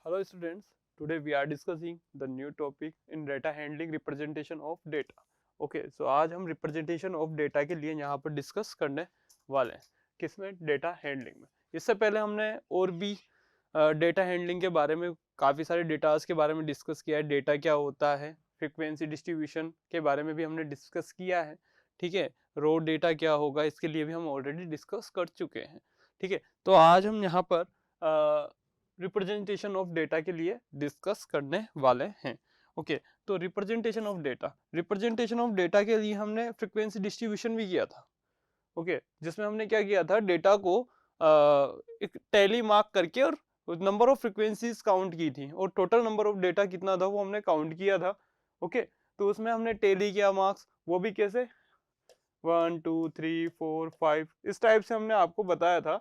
Hello students, today we are discussing the new topic in data handling representation of data. Okay, so आज हम representation of data के लिए यहाँ पर discuss करने वाले हैं। किसमें? डेटा हैंडलिंग में। इससे पहले हमने और भी डेटा हैंडलिंग के बारे में काफ़ी सारे डेटास के बारे में डिस्कस किया है। डेटा क्या होता है, फ्रीक्वेंसी डिस्ट्रीब्यूशन के बारे में भी हमने डिस्कस किया है। ठीक है, रो डेटा क्या होगा इसके लिए भी हम ऑलरेडी डिस्कस कर चुके हैं। ठीक है, तो आज हम यहाँ पर रिप्रेजेंटेशन ऑफ डेटा के लिए डिस्कस करने वाले हैं। ओके, तो रिप्रेजेंटेशन ऑफ डेटा के लिए हमने फ्रीक्वेंसी डिस्ट्रीब्यूशन भी किया था। ओके, जिसमें हमने क्या किया था, डेटा को एक टैली मार्क करके और नंबर ऑफ फ्रीक्वेंसीज काउंट की थी और टोटल नंबर ऑफ डेटा कितना था वो हमने काउंट किया था। ओके, तो उसमें हमने टैली किया मार्क्स, वो भी कैसे 1 2 3 4 5 इस टाइप से हमने आपको बताया था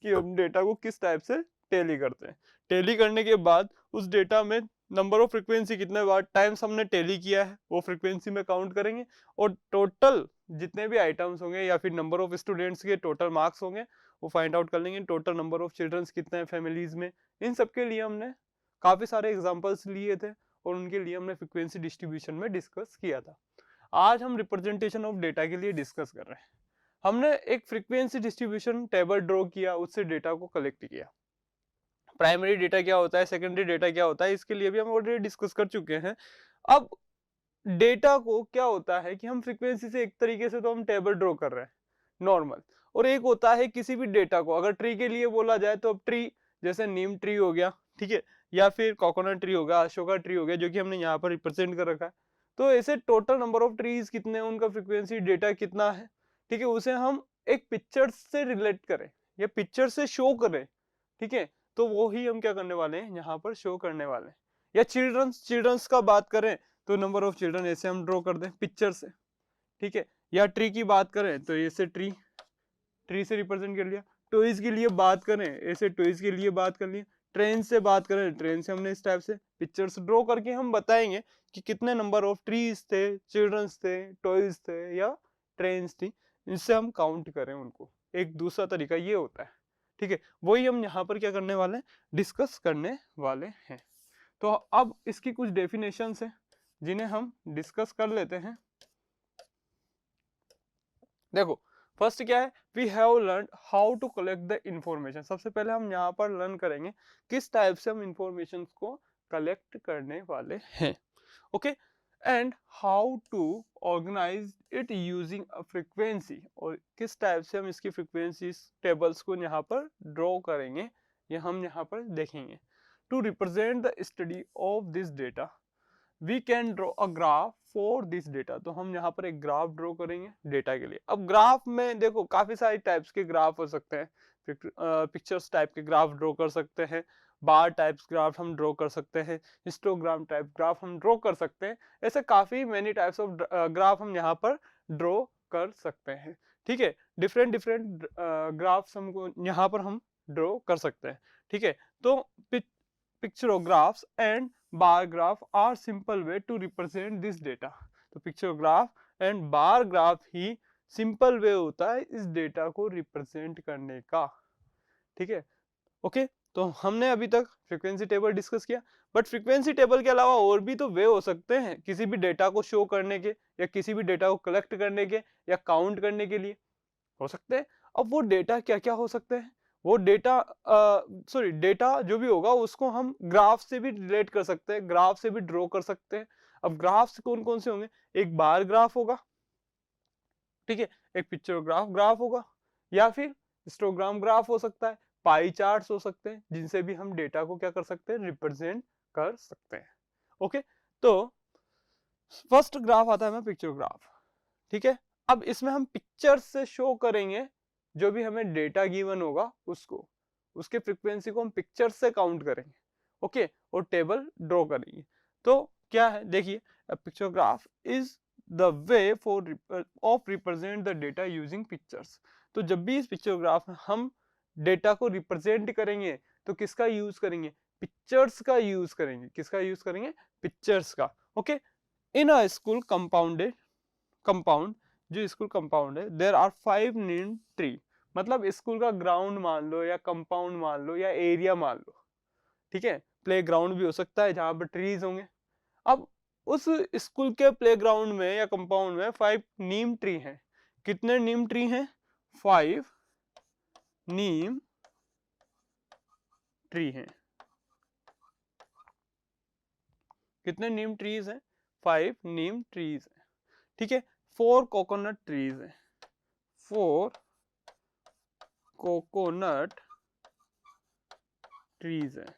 कि हम डेटा को किस टाइप से टैली करते हैं। टैली करने के बाद उस डेटा में नंबर ऑफ फ्रीक्वेंसी कितने बार टाइम्स हमने टैली किया है वो फ्रीक्वेंसी में काउंट करेंगे और टोटल जितने भी आइटम्स होंगे या फिर नंबर ऑफ स्टूडेंट्स के टोटल मार्क्स होंगे वो फाइंड आउट कर लेंगे। टोटल नंबर ऑफ चिल्ड्रंस कितने हैं फैमिलीज में, इन सब के लिए हमने काफी सारे एग्जांपल्स लिए थे और उनके लिए हमने फ्रीक्वेंसी डिस्ट्रीब्यूशन में डिस्कस किया था। आज हम रिप्रेजेंटेशन ऑफ डेटा के लिए डिस्कस कर रहे हैं। हमने एक फ्रीक्वेंसी डिस्ट्रीब्यूशन टेबल ड्रॉ किया, उससे डेटा को कलेक्ट किया। प्राइमरी डेटा क्या होता है, सेकेंडरी डेटा क्या होता है, इसके लिए भी हम ऑलरेडी डिस्कस कर चुके हैं। अब डेटा को क्या होता है कि हम फ्रीक्वेंसी से एक तरीके से तो हम टेबल ड्रॉ कर रहे हैं नॉर्मल, और एक होता है किसी भी डेटा को अगर ट्री के लिए बोला जाए तो अब ट्री जैसे नीम ट्री हो गया, ठीक है, या फिर कोकोनट ट्री हो गया, अशोका ट्री हो गया, जो कि हमने यहाँ पर रिप्रेजेंट कर रखा है। तो ऐसे टोटल नंबर ऑफ ट्रीज कितने हैं, उनका फ्रीक्वेंसी डेटा कितना है, ठीक है, उसे हम एक पिक्चर से रिलेट करें या पिक्चर से शो करें। ठीक है, तो वो ही हम क्या करने वाले हैं, यहाँ पर शो करने वाले हैं। या चिल्ड्रंस का बात करें तो नंबर ऑफ चिल्ड्रन ऐसे हम ड्रॉ कर दें पिक्चर से। ठीक है, या ट्री की बात करें तो ऐसे ट्री से रिप्रेजेंट कर लिया। टॉयज के लिए बात करें ऐसे टॉयज के लिए बात कर लिया। ट्रेन से बात करें ट्रेन से हमने इस टाइप से पिक्चर्स ड्रॉ करके हम बताएंगे कि कितने नंबर ऑफ ट्रीज थे, चिल्ड्रंस थे, टॉयज थे या ट्रेन्स थी, इनसे हम काउंट करें उनको। एक दूसरा तरीका ये होता है। ठीक है, वही हम यहाँ पर क्या करने वाले हैं, डिस्कस करने वाले हैं। तो अब इसकी कुछ डेफिनेशंस है जिन्हें हम डिस्कस कर लेते हैं। देखो, फर्स्ट क्या है, we have learn how to collect the information. सबसे पहले हम यहाँ पर लर्न करेंगे किस टाइप से हम इंफॉर्मेशन को कलेक्ट करने वाले हैं। Okay, and how to organise it using a frequency, और किस टाइप से हम इसकी फ्रीक्वेंसी टेबल्स को यहाँ पर ड्रॉ करेंगे, ये हम यहाँ पर देखेंगे। To represent the study of this data we can draw a graph for this data. तो हम यहाँ पर एक ग्राफ ड्रॉ करेंगे डेटा के लिए। अब ग्राफ में देखो काफी सारे टाइप्स के ग्राफ हो सकते हैं। पिक्चर्स टाइप के ग्राफ ड्रॉ कर सकते हैं, बार टाइप्स ग्राफ हम ड्रॉ कर सकते हैं, हिस्टोग्राम टाइप ग्राफ हम ड्रॉ कर सकते हैं। ऐसे काफी मेनी टाइप्स ऑफ ग्राफ हम यहाँ पर ड्रॉ कर सकते हैं। ठीक है, डिफरेंट डिफरेंट ग्राफ्स हमको यहाँ पर हम ड्रॉ कर सकते हैं। ठीक है, तो pictographs and bar graph are simple way to represent this data। तो pictograph and bar graph he simple way होता है इस डेटा को रिप्रेजेंट करने का। ठीक है, ओके, तो हमने अभी तक फ्रीक्वेंसी टेबल डिस्कस किया, बट फ्रीक्वेंसी टेबल के अलावा और भी तो वे हो सकते हैं किसी भी डेटा को शो करने के या किसी भी डेटा को कलेक्ट करने के या काउंट करने के लिए हो सकते हैं। अब वो डेटा क्या क्या हो सकते हैं, वो डेटा जो भी होगा उसको हम ग्राफ से भी रिलेट कर सकते हैं, ग्राफ से भी ड्रॉ कर सकते हैं। अब ग्राफ्स कौन कौन से होंगे, एक बार ग्राफ होगा, ठीक है, एक पिक्चरोग्राफ ग्राफ होगा, या फिर हिस्टोग्राम ग्राफ हो सकता है, पाई चार्ट्स हो सकते हैं, जिनसे भी हम डेटा को क्या कर सकते हैं, रिप्रेजेंट कर सकते हैं। ओके, तो फर्स्ट ग्राफ आता है पिक्चरोग्राफ। ठीक है, अब इसमें हम पिक्चर से शो करेंगे जो भी हमें डेटा गिवन होगा उसको, उसके फ्रीक्वेंसी को हम पिक्चर से काउंट करेंगे। ओके, और टेबल ड्रॉ करेंगे। तो क्या है, देखिए, pictograph is the way for of represent the data using pictures. तो जब भी इस पिक्चोग्राफ में हम डेटा को रिप्रेजेंट करेंगे तो किसका यूज करेंगे, पिक्चर्स का यूज करेंगे। किसका यूज करेंगे, पिक्चर्स का। ओके, इन अ स्कूल कंपाउंड, जो स्कूल कंपाउंड है, देयर आर 5 नीम ट्री। मतलब स्कूल का ग्राउंड मान लो या कंपाउंड मान लो या एरिया मान लो, ठीक है, प्लेग्राउंड भी हो सकता है जहाँ पर ट्रीज होंगे। अब उस स्कूल के प्लेग्राउंड में या कंपाउंड में 5 नीम ट्री हैं। कितने नीम ट्री हैं? 5 नीम ट्री हैं। कितने नीम ट्रीज हैं? 5 नीम ट्रीज हैं। ठीक है। 4 कोकोनट ट्रीज हैं। 4 कोकोनट ट्रीज हैं।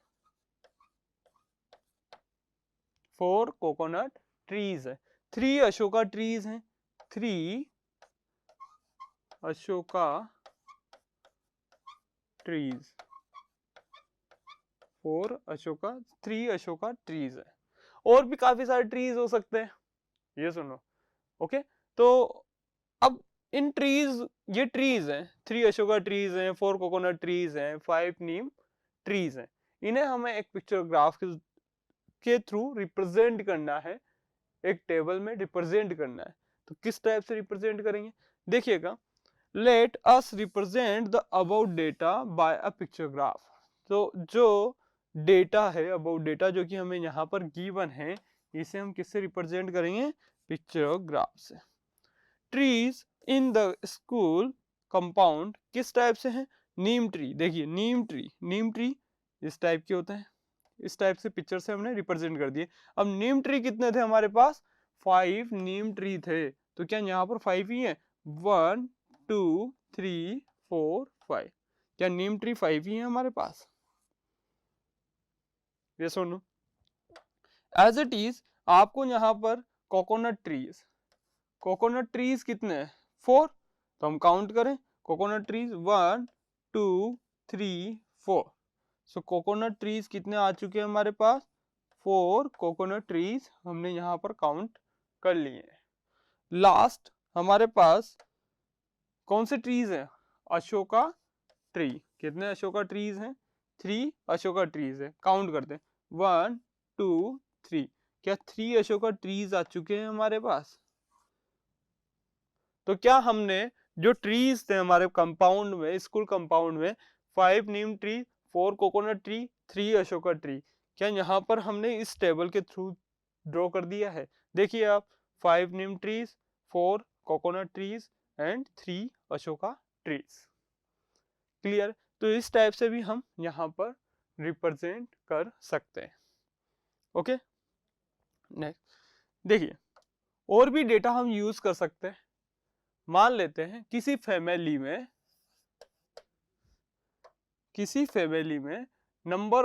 4 कोकोनट ट्रीज है। 3 अशोका ट्रीज हैं। 3 अशोका ट्रीज। 4 अशोका 3 अशोका ट्रीज है। और भी काफी सारे ट्रीज हो सकते हैं, ये सुनो। ओके, तो अब इन ट्रीज, ये ट्रीज हैं, 3 अशोका ट्रीज हैं, 4 कोकोनट ट्रीज हैं, 5 नीम ट्रीज हैं। इन्हें हमें एक पिक्चर ग्राफ के थ्रू रिप्रेजेंट करना है, एक टेबल में रिप्रेजेंट करना है। तो किस टाइप से रिप्रेजेंट करेंगे? देखिएगा, let us represent the about data bye a picture graph. तो जो डेटा है, अबाउट डेटा जो कि हमें यहाँ पर गिवन है, इसे हम किससे रिप्रेजेंट करेंगे? पिक्चर ग्राफ से। Trees in the school compound किस टाइप से है? नीम ट्री। देखिए नीम ट्री इस टाइप के होते हैं। इस टाइप से पिक्चर से हमने रिप्रेजेंट कर दिए। अब नीम ट्री कितने थे हमारे पास? 5 नीम ट्री थे। तो क्या यहाँ पर 5 ही है? 1 2 3 4 5। क्या नीम ट्री 5 ही है हमारे पास? ये सुनो, एज इट इज आपको यहाँ पर कोकोनट ट्रीज कितने हैं? 4। तो हम काउंट करें, कोकोनट ट्रीज 1 2 3 4। सो कोकोनट ट्रीज कितने आ चुके हैं हमारे पास? 4 कोकोनट ट्रीज हमने यहाँ पर काउंट कर लिए हैं। लास्ट हमारे पास कौन से ट्रीज हैं? अशोका ट्री। कितने अशोका ट्रीज हैं? 3 अशोका ट्रीज है। काउंट करते हैं, 1 2 3। क्या 3 अशोका ट्रीज आ चुके हैं हमारे पास? तो क्या हमने जो ट्रीज थे हमारे कंपाउंड में, स्कूल कंपाउंड में, 5 neem tree, 4 coconut tree, 3 Ashoka tree, क्या यहाँ पर हमने इस टेबल के थ्रू ड्रॉ कर दिया है? देखिए आप, 5 neem trees, 4 coconut trees and 3 Ashoka trees. Clear? तो इस टाइप से भी हम यहाँ पर रिप्रेजेंट कर सकते हैं। ओके, नेक्स्ट देखिए, और भी डेटा हम यूज कर सकते हैं। मान लेते हैं किसी फैमिली में number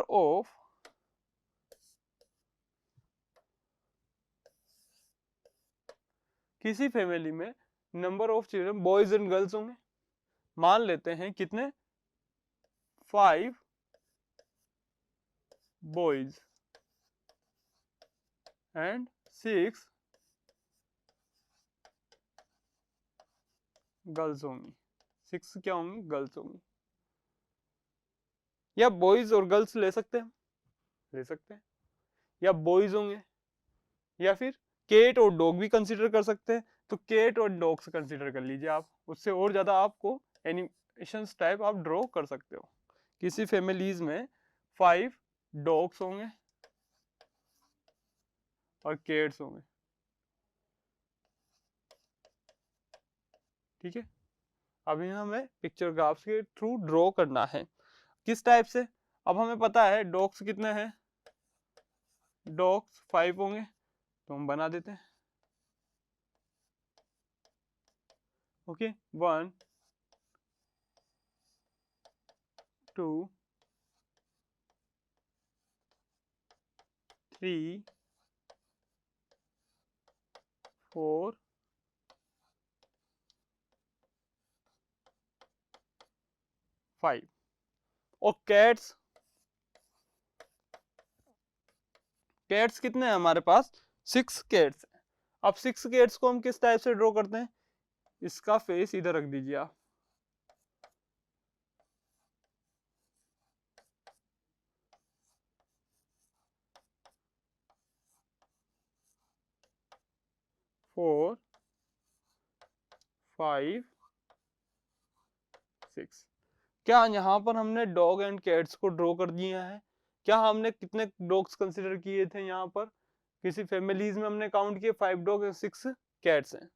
of children boys and girls होंगे। मान लेते हैं कितने? 5 बॉयज एंड 6 गर्ल्स होंगी। 6 क्या होंगी? गर्ल्स होंगी। या बॉयज और गर्ल्स ले सकते हैं, या बॉयज होंगे, या फिर केट और डॉग भी कंसीडर कर सकते हैं। तो केट और डॉग्स कंसीडर कर लीजिए आप, उससे और ज्यादा आपको एनिमेशंस टाइप आप ड्रॉ कर सकते हो। किसी फैमिलीज में 5 डॉग्स होंगे और केट्स होंगे। ठीक है, अभी हमें पिक्चर ग्राफ्स के थ्रू ड्रॉ करना है। किस टाइप से? अब हमें पता है डॉग्स कितने हैं, डॉग्स 5 होंगे, तो हम बना देते हैं। ओके, 1 2 3 4 5। और कैट्स कितने हैं हमारे पास? 6 कैट्स हैं। अब 6 कैट्स को हम किस टाइप से ड्रॉ करते हैं? इसका फेस इधर रख दीजिए आप। फोर 5 6। क्या यहाँ पर हमने डॉग एंड कैट्स को ड्रॉ कर दिया है? क्या हमने कितने डॉग्स कंसिडर किए थे यहाँ पर, किसी फैमिलीज में हमने काउंट किए 5 डॉग 6 कैट्स हैं,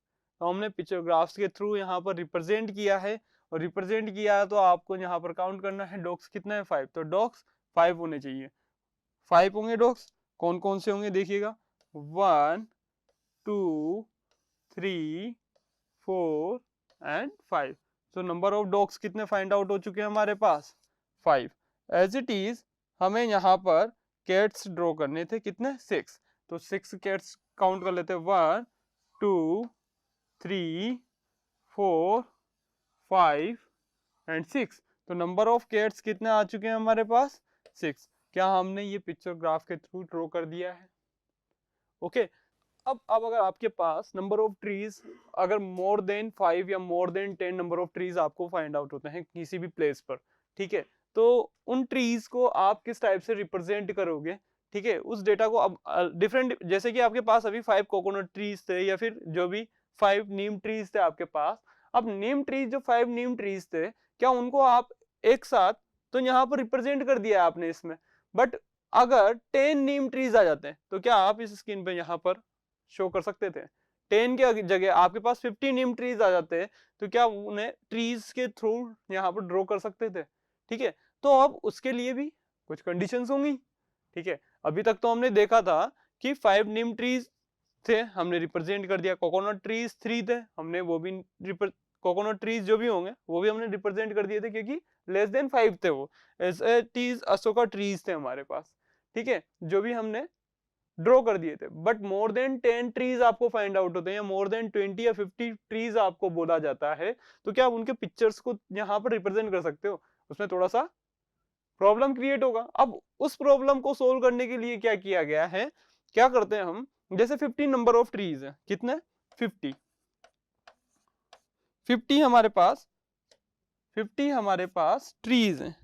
तो हमने पिक्चोग्राफ्स के थ्रू यहाँ पर रिप्रेजेंट किया है, और रिप्रेजेंट किया है तो आपको यहाँ पर काउंट करना है डॉग्स कितने हैं 5, तो डॉग्स 5 होने चाहिए, 5 होंगे डॉग्स। कौन कौन से होंगे देखिएगा, 1 2 3 4 एंड 5। तो नंबर ऑफ डॉग्स कितने फाइंड आउट हो चुके हैं हमारे पास 5। एज इट इज हमें यहाँ पर कैट्स ड्रॉ करने थे कितने 6, तो 6 कैट्स काउंट कर लेते हैं 1 2 3 4 5 एंड 6। तो नंबर ऑफ कैट्स कितने आ चुके हैं हमारे पास 6। क्या हमने ये पिक्चर ग्राफ के थ्रू ड्रॉ कर दिया है? ओके अब अगर आपके पास नंबर ऑफ ट्रीज अगर मोर देन 5 या more than 10 number of trees आपको फाइंड आउट होते हैं किसी भी प्लेस पर, ठीक है, तो उन ट्रीज को आप किस टाइप से रिप्रेजेंट करोगे, ठीक है, उस डेटा को अब डिफरेंट, जैसे कि आपके पास अभी 5 कोकोनट ट्रीज थे या फिर जो भी 5 नीम ट्रीज थे आपके पास, अब नीम ट्रीज जो 5 नीम ट्रीज थे, क्या उनको आप एक साथ तो यहाँ पर रिप्रेजेंट कर दिया आपने इसमें, बट अगर 10 नीम ट्रीज आ जाते हैं तो क्या आप इस स्क्रीन पे यहाँ पर शो कर सकते थे? 10 के जगह आपके पास 50 नीम ट्रीज आ जाते हैं, तो क्या उन्हें ट्रीज के थ्रू यहाँ पर ड्रॉ कर सकते थे? ठीक है, तो अब उसके लिए भी कुछ कंडीशंस होंगी, ठीक है। अभी तक तो हमने देखा था कि 5 नीम ट्रीज थे, हमने रिप्रेजेंट कर दिया, कोकोनट ट्रीज 3 थे, हमने वो भी कोकोनट ट्रीज जो भी होंगे वो भी हमने रिप्रेजेंट कर दिए थे क्योंकि लेस देन 5 थे वो, एज अशोका ट्रीज थे हमारे पास, ठीक है, जो भी हमने ड्रॉ कर दिए थे। बट मोर देन 10 ट्रीज आपको फाइंड आउट होते हैं या मोर देन 20 या 50 ट्रीज आपको बोला जाता है, तो क्या आप उनके पिक्चर्स को यहाँ पर रिप्रेजेंट कर सकते हो? उसमें थोड़ा सा प्रॉब्लम क्रिएट होगा। अब उस प्रॉब्लम को सोल्व करने के लिए क्या किया गया है, क्या करते हैं हम, जैसे 50 नंबर ऑफ ट्रीज है, कितने 50 हमारे पास 50 हमारे पास ट्रीज हैं,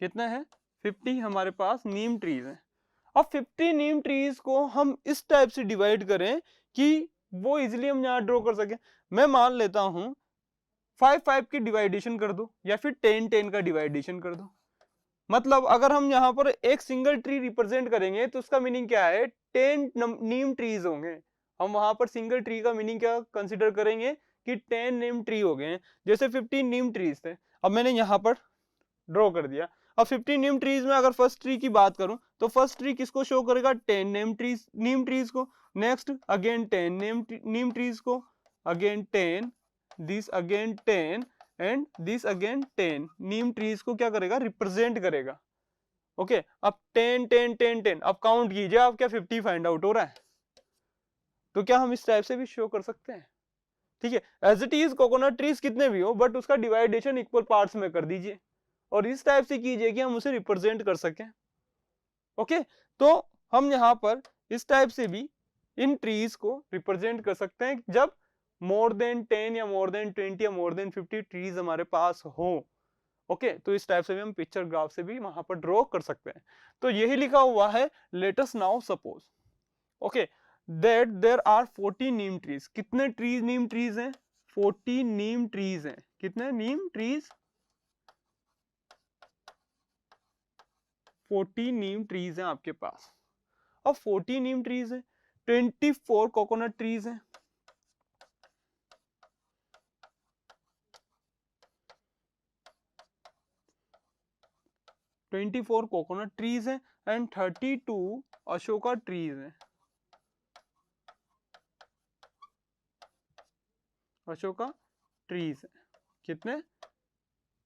कितने हैं 50 हमारे पास नीम ट्रीज हैं। अब 50 नीम ट्रीज को हम इस टाइप से डिवाइड करें कि वो इजिली हम यहाँ ड्रॉ कर सके। मैं मान लेता हूं 5 की डिवाइडेशन कर दो या फिर 10 का डिवाइडेशन कर दो, मतलब अगर हम यहाँ पर एक सिंगल ट्री रिप्रेजेंट करेंगे तो उसका मीनिंग क्या है, 10 नीम ट्रीज होंगे। हम वहां पर सिंगल ट्री का मीनिंग क्या कंसिडर करेंगे कि 10 नीम ट्री हो गए, जैसे 15 नीम ट्रीज थे, अब मैंने यहाँ पर ड्रॉ कर दिया। अब 15 नीम ट्रीज में अगर फर्स्ट ट्री की बात करूं तो फर्स्ट ट्री किसको शो करेगा, 10 नीम ट्रीज को, नेक्स्ट अगेन 10 नीम ट्रीज को, again 10, this again 10 and this again 10 Neem trees को क्या करेगा, रिप्रेजेंट करेगा। ओके, अब 10 10 10 10, अब काउंट कीजिए आप, क्या 50 फाइंड आउट हो रहा है? तो क्या हम इस टाइप से भी शो कर सकते हैं? ठीक है, as it is coconut trees कितने भी हो बट उसका डिवाइडेशन इक्वल पार्ट्स में कर दीजिए और इस टाइप से कीजिए कि हम उसे रिप्रेजेंट कर सकें। ओके, तो हम यहाँ पर इस टाइप से भी इन ट्रीज को रिप्रेजेंट कर सकते हैं जब मोर देन 10 या मोर देन 20 या मोर देन 50 ट्रीज हमारे पास हो। ओके, तो इस टाइप से भी हम पिक्चर ग्राफ से भी वहां पर ड्रॉ कर सकते हैं। तो यही लिखा हुआ है, let us now suppose okay that there are 40 neem trees. कितने ट्रीज नीम ट्रीज हैं, 40 नीम ट्रीज हैं। कितने नीम ट्रीज, 40 नीम ट्रीज हैं आपके पास। अब 40 नीम ट्रीज हैं, 24 कोकोनट ट्रीज हैं, 24 कोकोनट ट्रीज हैं एंड 32 अशोका ट्रीज हैं। अशोका ट्रीज हैं, कितने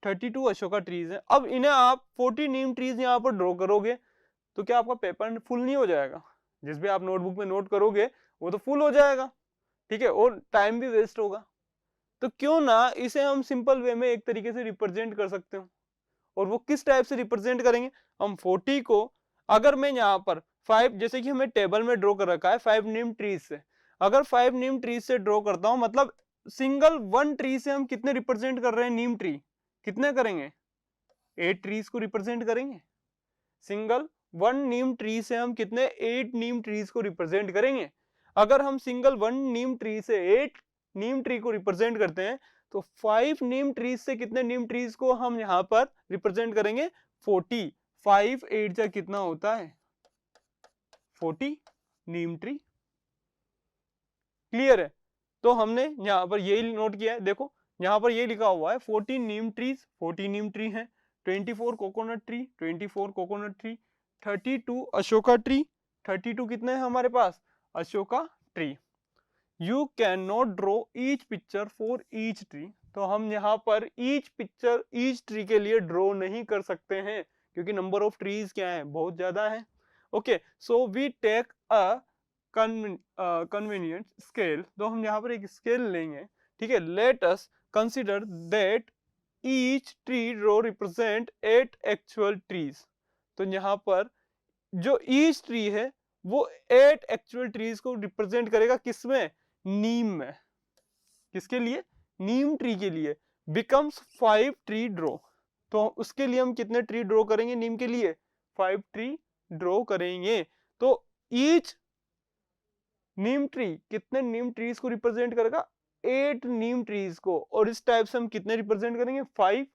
32 अशोका ट्रीज हैं। अब इन्हें आप 40 नीम ट्रीज यहाँ पर ड्रॉ करोगे तो क्या आपका पेपर फुल नहीं हो जाएगा? जिस भी आप नोटबुक में नोट करोगे वो तो फुल हो जाएगा, ठीक है, और टाइम भी वेस्ट होगा। तो क्यों ना इसे हम सिंपल वे में एक तरीके से रिप्रेजेंट कर सकते हो, और वो किस टाइप से रिप्रेजेंट करेंगे हम 40 को, अगर मैं यहाँ पर 5, जैसे कि हमें टेबल में ड्रॉ कर रखा है 5 नीम ट्रीज से, अगर 5 नीम ट्रीज से ड्रॉ करता हूं मतलब सिंगल 1 ट्री से हम कितने रिप्रेजेंट कर रहे हैं, नीम ट्री कितने करेंगे, 8 ट्रीज को रिप्रेजेंट करेंगे। सिंगल 1 नीम ट्री से हम कितने 8 नीम ट्रीज को रिप्रेजेंट करेंगे। अगर हम सिंगल 1 नीम ट्री से 8 नीम ट्री को रिप्रेजेंट करते हैं तो 5 नीम ट्रीज से कितने नीम ट्रीज को हम यहाँ पर रिप्रेजेंट करेंगे, 40, 5 8 जा कितना होता है 40 नीम ट्री। क्लियर है? तो हमने यहाँ पर यही नोट किया है, देखो यहाँ पर ये लिखा हुआ है 14 नीम ट्रीज, 40 नीम ट्री हैं, 24 coconut tree, 24 coconut tree, 32 Ashoka tree, 32 कितने हैं हमारे पास Ashoka tree. You can not draw each picture for each tree, तो हम यहाँ पर ईच पिक्चर ईच ट्री के लिए ड्रॉ नहीं कर सकते हैं क्योंकि नंबर ऑफ ट्रीज क्या है बहुत ज्यादा है। Okay, so we take a convenient scale, तो हम यहाँ पर एक स्केल लेंगे, ठीक है। Let us consider that each tree row represent 8 actual trees, तो यहाँ पर जो ईच ट्री है वो 8 एक्चुअल ट्रीज को रिप्रेजेंट करेगा, किसमें नीम में, किसके लिए नीम ट्री के लिए। बिकम्स 5 ट्री ड्रॉ, तो उसके लिए हम कितने ट्री ड्रॉ करेंगे नीम के लिए 5 ट्री ड्रॉ करेंगे। तो ईच नीम ट्री कितने नीम ट्रीज को रिप्रेजेंट करेगा 8 नीम ट्रीज को, और इस टाइप से हम कितने रिप्रेजेंट करेंगे 5,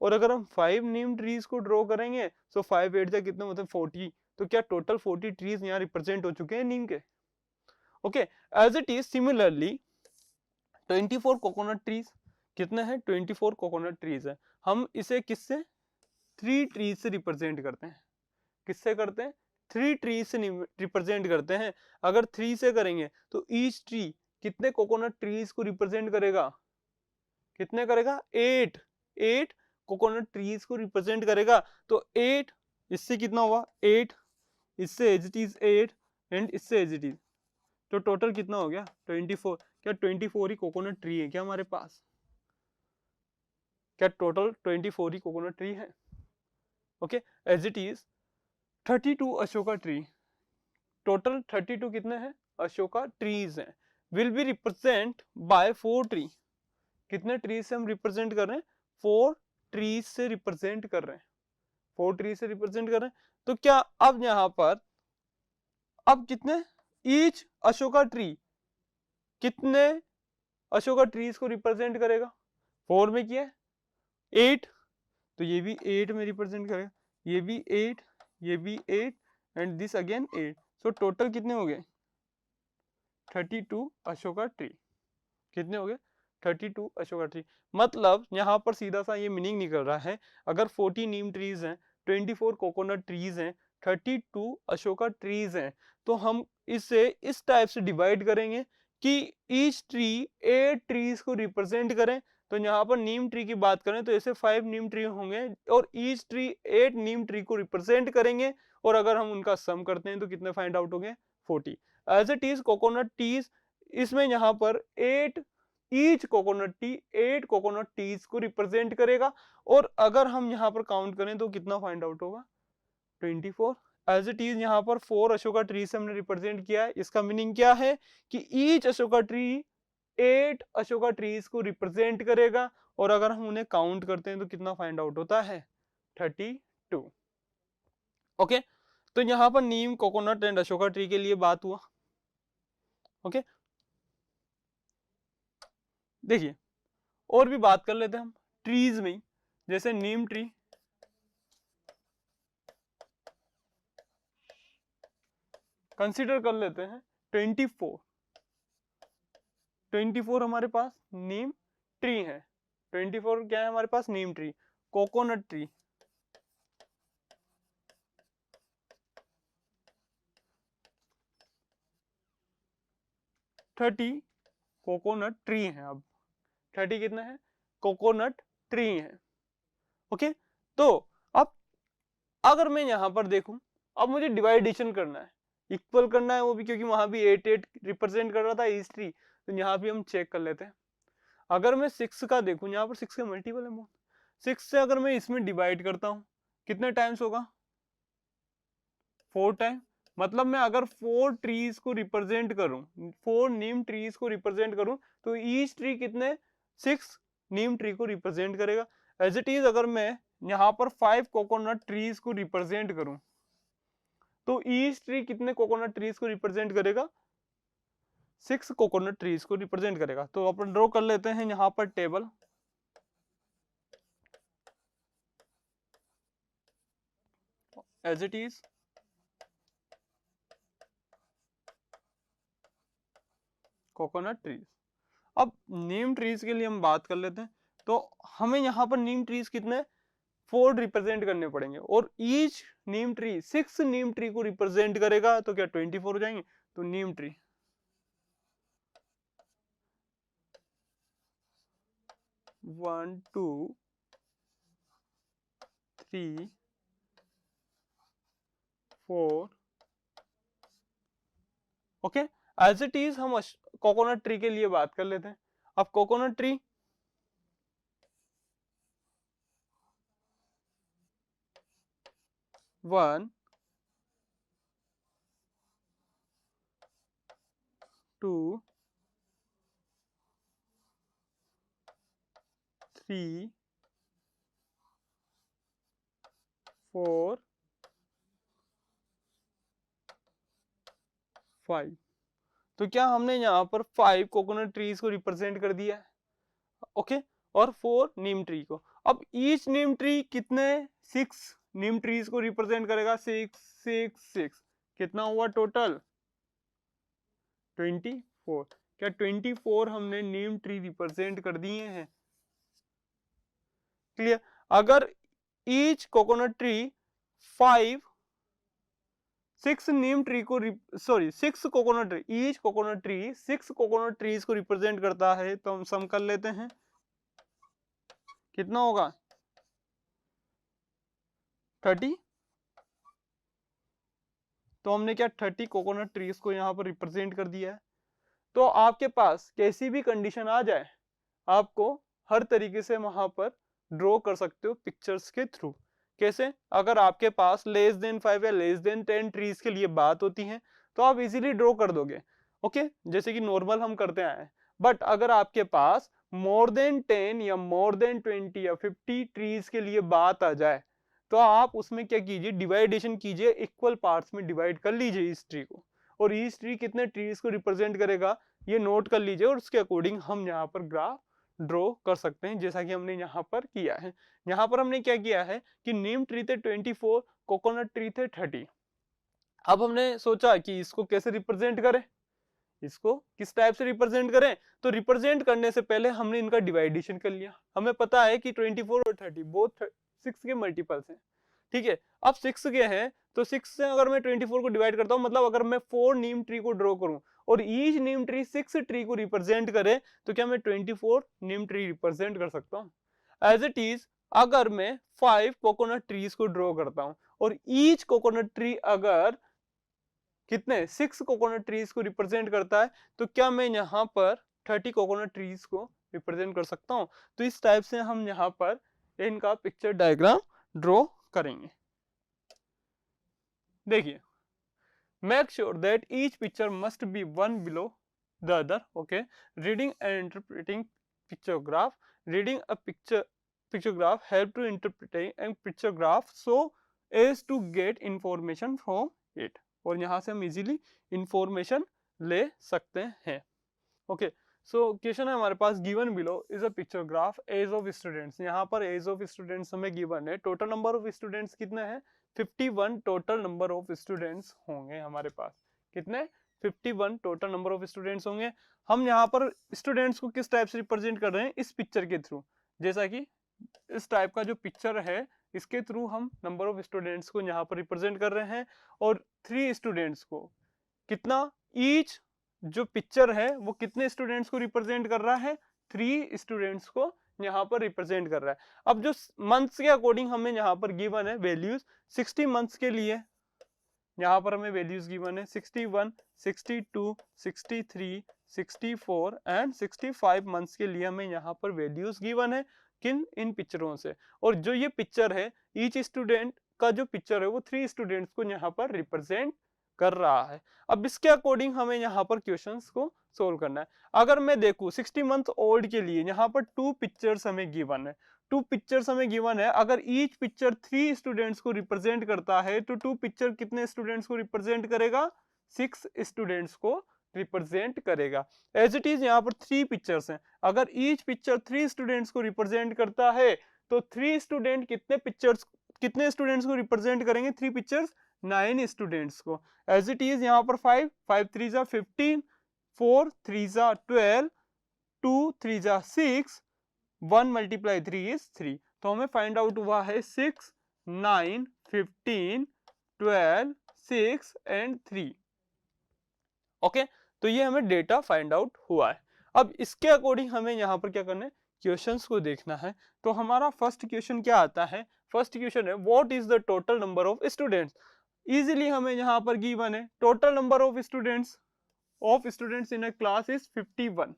और अगर हम 5 नीम ट्रीज को ड्रॉ करेंगे तो 5 8 जा कितने मतलब 40, तो क्या टोटल 40 ट्रीज यहाँ रिप्रेजेंट हो चुके हैं नीम के। Okay, as it is similarly 24 coconut trees कितने हैं 24 कोकोनट ट्रीज है, हम इसे किससे 3 ट्रीज से रिप्रेजेंट करते हैं, किससे करते हैं 3 ट्री से रिप्रेजेंट करते हैं। अगर 3 से करेंगे तो ईच ट्री कितने कोकोनट ट्रीज को रिप्रेजेंट करेगा, कितने करेगा 8 कोकोनट ट्रीज को रिप्रेजेंट करेगा। तो 8 इससे कितना हुआ 8, इससे एज इट इज 8 एंड इससे एज इट इज, तो टोटल कितना हो गया 24। क्या 24 ही कोकोनट ट्री है क्या हमारे पास, क्या टोटल 24 ही कोकोनट ट्री है। Okay, as it is 32 Ashoka tree, total 32 कितने हैं अशोका ट्रीज हैं, will be represent by 4 tree, कितने ट्रीज से हम रिप्रेजेंट कर रहे हैं 4 ट्रीज से रिप्रेजेंट कर रहे हैं, 4 ट्रीज से रिप्रेजेंट कर रहे हैं। तो क्या अब यहां पर अब कितने ईच अशोका ट्री कितने अशोका ट्रीज को रिप्रेजेंट करेगा, 4 में किया 8, तो ये भी 8 में रिप्रेजेंट करेगा, ये भी 8, ये भी 8 and this again 8, so total कितने हो गए 32 अशोका ट्री, कितने हो गए 32 अशोका ट्री। मतलब यहाँ पर सीधा सा ये मीनिंग निकल रहा है, अगर 40 नीम ट्रीज हैं, 24 कोकोनट ट्रीज हैं, 32 अशोका ट्रीज हैं, तो हम इसे इस टाइप से डिवाइड करेंगे कि ईच ट्री 8 ट्रीज को रिप्रेजेंट करें। तो यहाँ पर नीम ट्री की बात करें तो ऐसे 5 नीम ट्री होंगे और ईच ट्री 8 नीम ट्री को रिप्रेजेंट करेंगे, और अगर हम उनका सम करते हैं तो कितने फाइंड आउट हो गए 40। As it is coconut trees, इसमें यहाँ पर 8 each coconut tree 8 coconut trees को रिप्रेजेंट करेगा, और अगर हम यहाँ पर काउंट करें तो कितना फाइंड आउट होगा 24। एज इट इज यहाँ पर 4 अशोका ट्री से हमने रिप्रेजेंट किया है, इसका मीनिंग क्या है कि each Ashoka tree 8 Ashoka trees को रिप्रेजेंट करेगा, और अगर हम उन्हें काउंट करते हैं तो कितना फाइंड आउट होता है 32। ओके, तो यहाँ पर नीम कोकोनट एंड अशोका ट्री के लिए बात हुआ। ओके, देखिए और भी बात कर लेते हैं हम ट्रीज में, जैसे नीम ट्री, कंसीडर कर लेते हैं 24 हमारे पास नीम ट्री है, 24 क्या है हमारे पास neem tree. Coconut tree 30 coconut tree है, अब 30 कितने हैं कोकोनट ट्री है। ओके, तो अब अगर मैं यहां पर देखूं, अब मुझे डिवाइडेशन करना है, इक्वल करना है वो भी, क्योंकि वहां भी 8 रिप्रेजेंट कर रहा था ईच ट्री, तो यहाँ भी हम चेक कर लेते हैं। अगर मैं 6 का देखूं, यहाँ पर 6 का मल्टीपल है, 6 से अगर मैं इसमें डिवाइड करता हूं कितने टाइम्स होगा 4 टाइम। मतलब मैं अगर 4 ट्रीज को रिप्रेजेंट करूं, 4 नीम ट्रीज को रिप्रेजेंट करूं, तो ईच ट्री कितने 6 नीम ट्री को रिप्रेजेंट करेगा। एज इट इज अगर मैं यहाँ पर 5 कोकोनट ट्रीज को रिप्रेजेंट करूं, तो ईच ट्री कितने कोकोनट ट्रीज को रिप्रेजेंट करेगा 6 कोकोनट ट्रीज को रिप्रेजेंट करेगा। तो अपन ड्रॉ कर लेते हैं यहाँ पर table. As it is coconut trees. अब नीम ट्रीज के लिए हम बात कर लेते हैं। तो हमें यहाँ पर नीम ट्रीज कितने 4 रिप्रेजेंट करने पड़ेंगे और each neem tree 6 neem tree को रिप्रेजेंट करेगा, तो क्या 24 हो जाएंगे। तो neem tree 1 2 3 4। Okay, as it is हम कोकोनट ट्री के लिए बात कर लेते हैं। अब कोकोनट ट्री 1 2 3 4 5। तो क्या हमने यहाँ पर 5 कोकोनट ट्रीज को रिप्रेजेंट कर दिया है। ओके, और 4 नीम ट्री को। अब ईच नीम ट्री कितने 6 नीम ट्रीज को रिप्रेजेंट करेगा। 6 6 6 कितना हुआ टोटल 24। क्या 24 हमने नीम ट्री रिप्रेजेंट कर दिए हैं। क्लियर। अगर each coconut tree 5 6 neem tree को sorry 6 coconut tree, each coconut tree 6 coconut trees को रिप्रेजेंट करता है, तो हम सम कर लेते हैं कितना होगा 30। तो हमने क्या 30 कोकोनट ट्रीज को यहाँ पर रिप्रेजेंट कर दिया है। तो आपके पास कैसी भी कंडीशन आ जाए, आपको हर तरीके से वहां पर ड्रॉ कर सकते हो पिक्चर्स के थ्रू। कैसे, अगर आपके पास लेस देन 5 या लेस देन 10 ट्रीज के लिए बात होती है तो आप इजीली ड्रॉ कर दोगे। ओके, जैसे कि नॉर्मल हम करते आए हैं। बट अगर आपके पास मोर देन 10 या मोर देन 20 या 50 ट्रीज के लिए बात आ जाए, तो आप उसमें क्या कीजिए, डिवाइडेशन कीजिए, इक्वल पार्ट्स में डिवाइड कर लीजिए इस ट्री को। और इस ट्री कितने ट्रीज को रिप्रेजेंट करेगा ये नोट कर लीजिए, और उसके अकॉर्डिंग हम यहाँ पर ग्राफ ड्रॉ कर सकते हैं, जैसा कि हमने यहाँ पर किया है। यहाँ पर हमने क्या किया है कि नीम ट्री थे 24, कोकोनट ट्री थे 30। अब हमने सोचा कि इसको कैसे रिप्रेजेंट करें, इसको किस टाइप से रिप्रेजेंट करें। तो रिप्रेजेंट करने से पहले हमने इनका डिवाइडेशन कर लिया। हमें पता है कि 24 और 30 बोथ 6 के मल्टीपल्स हैं। ठीक है, अब 6 के हैं तो 6 से अगर मैं 24 को डिवाइड करता हूं, मतलब अगर मैं 4 नीम ट्री को ड्रॉ करूं और ईच नीम ट्री 6 ट्री को रिप्रेजेंट करे, तो क्या मैं 24 नीम ट्री रिप्रेजेंट कर सकता हूं। एज इट इज अगर मैं 5 कोकोनट ट्रीज को ड्रॉ करता हूं और ईच कोकोनट ट्री अगर कितने 6 कोकोनट ट्रीज को रिप्रेजेंट करता है, तो क्या मैं यहाँ पर 30 कोकोनट ट्रीज को रिप्रेजेंट कर सकता हूँ। तो इस टाइप से हम यहाँ पर इनका पिक्चर डायग्राम ड्रॉ करेंगे। देखिए, make sure that each picture must be one below the other. Okay, reading and interpreting pictograph. Reading a pictograph help to interpreting and pictograph so as to get information from it। और यहाँ से हम easily information ले सकते हैं। Okay, सो question है हमारे पास, given below is a pictograph age of students. यहाँ पर एज ऑफ स्टूडेंट्स हमें गिवन है। टोटल नंबर ऑफ स्टूडेंट्स कितने हैं 51 टोटल नंबर ऑफ स्टूडेंट्स होंगे हमारे पास। कितने 51 टोटल नंबर ऑफ स्टूडेंट्स होंगे। हम यहाँ पर स्टूडेंट्स को किस टाइप से रिप्रेजेंट कर रहे हैं, इस पिक्चर के थ्रू। जैसा कि इस टाइप का जो पिक्चर है इसके थ्रू हम नंबर ऑफ स्टूडेंट्स को यहाँ पर रिप्रेजेंट कर रहे हैं। और 3 स्टूडेंट्स को कितना, ईच जो पिक्चर है वो कितने स्टूडेंट्स को रिप्रेजेंट कर रहा है, 3 स्टूडेंट्स को यहाँ पर रिप्रेजेंट कर रहा है। अब जो मंथ्स के अकॉर्डिंग हमें यहाँ पर गिवन है वैल्यूज 60 मंथ्स के लिए, यहाँ पर हमें वैल्यूज गिवन है 61, 62, 63, 64 एंड 65 मंथ्स के लिए हमें यहाँ पर वैल्यूज गिवन है। किन, इन पिक्चरों से। और जो ये पिक्चर है, ईच स्टूडेंट का जो पिक्चर है वो 3 स्टूडेंट्स को यहाँ पर रिप्रेजेंट कर रहा है। अब इसके अकॉर्डिंग हमें यहाँ पर क्वेश्चंस को सोल्व करना है। अगर मैं देखूं 60 मंथ ओल्ड के लिए यहाँ पर 2 पिक्चर्स हमें गिवन है। 2 पिक्चर्स हमें गिवन है। अगर ईच पिक्चर 3 स्टूडेंट्स को रिप्रेजेंट करता है, तो 2 पिक्चर कितने स्टूडेंट्स को रिप्रेजेंट करेगा, 6 स्टूडेंट्स को रिप्रेजेंट करेगा। एज इट इज यहाँ पर 3 पिक्चर्स हैं। अगर ईच पिक्चर 3 स्टूडेंट्स को रिप्रेजेंट करता है, तो 3 स्टूडेंट कितने पिक्चर्स कितने स्टूडेंट्स को रिप्रेजेंट करेंगे, 3 पिक्चर्स 9 स्टूडेंट्स को। एज इट इज यहाँ पर 5 5 3 जा 15, 4 3 जा 12, 2 3 जा 6, 1 मल्टीप्लाई 3 इज 3। तो हमें फाइंड आउट हुआ है 6 9 15 12 6 एंड 3। ओके, तो ये हमें डेटा फाइंड आउट हुआ है। अब इसके अकॉर्डिंग हमें यहाँ पर क्या करना है, क्वेश्चंस को देखना है। तो हमारा फर्स्ट क्वेश्चन क्या आता है, फर्स्ट क्वेश्चन है what is the total number of students. Easily हमें यहाँ पर गिवन है total number of students in a class is 51।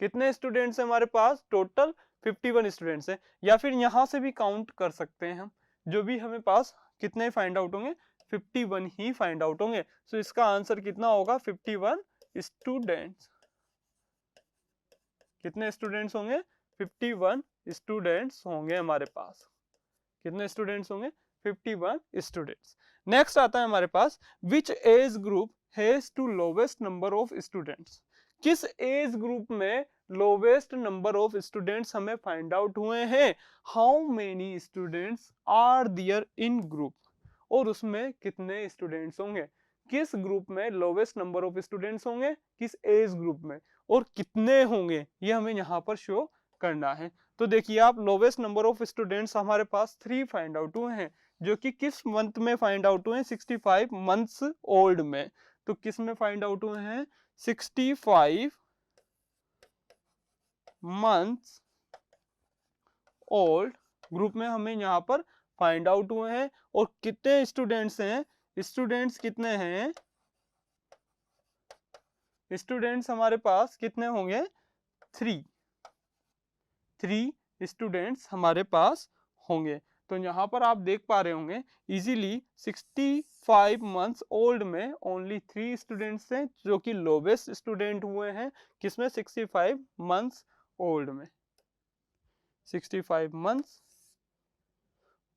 कितने स्टूडेंट्स हैं हमारे पास, टोटल 51 स्टूडेंट्स हैं। या फिर यहाँ से भी काउंट कर सकते हैं हम, जो भी हमें पास कितने फाइंड आउट होंगे, 51 ही फाइंड आउट होंगे। सो इसका आंसर कितना होगा, 51 स्टूडेंट्स। कितने स्टूडेंट्स होंगे, 51 स्टूडेंट्स होंगे हमारे पास। कितने स्टूडेंट्स होंगे, 51 स्टूडेंट्स। नेक्स्ट आता है हमारे पास which age group has to lowest number of students. किस एज ग्रुप में लोवेस्ट नंबर ऑफ स्टूडेंट्स हमें फाइंड आउट हुए हैं। How many students are there in group, और उसमें कितने स्टूडेंट्स होंगे। किस ग्रुप में लोवेस्ट नंबर ऑफ स्टूडेंट्स होंगे, किस एज ग्रुप में, और कितने होंगे, ये हमें यहाँ पर शो करना है। तो देखिए आप, लोवेस्ट नंबर ऑफ स्टूडेंट्स हमारे पास 3 फाइंड आउट हुए हैं, जो कि किस मंथ में फाइंड आउट हुए हैं, 65 मंथ्स ओल्ड में। तो किस में फाइंड आउट हुए हैं, 65 मंथ्स ओल्ड ग्रुप में हमें यहाँ पर फाइंड आउट हुए हैं। और कितने स्टूडेंट्स हैं, स्टूडेंट्स कितने हैं, स्टूडेंट्स हमारे पास कितने होंगे, 3 स्टूडेंट्स हमारे पास होंगे। तो यहाँ पर आप देख पा रहे होंगे इजीली 65 मंथ्स ओल्ड में ओनली 3 स्टूडेंट्स हैं, जो कि लोवेस्ट स्टूडेंट हुए हैं किसमें, 65 मंथ्स ओल्ड में, 65 मंथ्स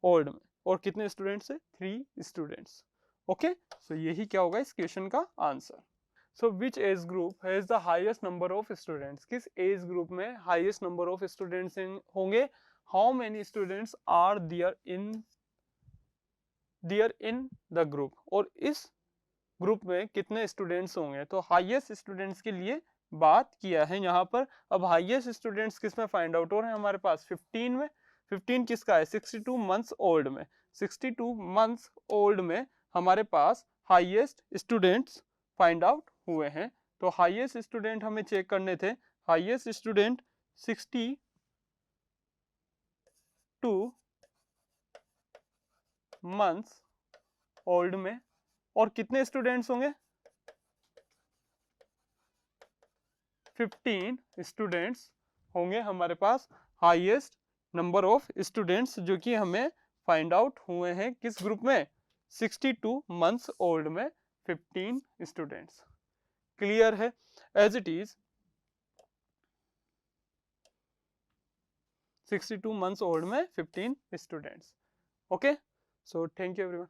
ओल्ड में। और कितने स्टूडेंट्स है, 3 स्टूडेंट्स। ओके, सो यही क्या होगा इस क्वेश्चन का answer. So which age group has the highest number of students, किस एज ग्रुप में हाईएस्ट नंबर ऑफ स्टूडेंट्स होंगे। How many students are there in the group, और इस ग्रुप में कितने स्टूडेंट्स होंगे। तो हाईएस्ट स्टूडेंट्स के लिए बात किया है यहाँ पर। अब हाईएस्ट स्टूडेंट्स किस में फाइंड आउट हो रहे हैं हमारे पास, 15 में। 15 किसका है, 62 मंथ्स ओल्ड में। 62 मंथ्स ओल्ड में हमारे पास हाईएस्ट स्टूडेंट्स फाइंड आउट हुए हैं। तो हाईएस्ट स्टूडेंट हमें चेक करने थे, हाईएस्ट स्टूडेंट 62 मंथ्स ओल्ड में, और कितने स्टूडेंट्स होंगे, 15 स्टूडेंट्स होंगे हमारे पास हाईएस्ट नंबर ऑफ स्टूडेंट्स, जो कि हमें फाइंड आउट हुए हैं किस ग्रुप में, 62 मंथ्स ओल्ड में 15 स्टूडेंट्स। क्लियर है, as it is 62 months old में 15 students. Okay, so thank you everyone.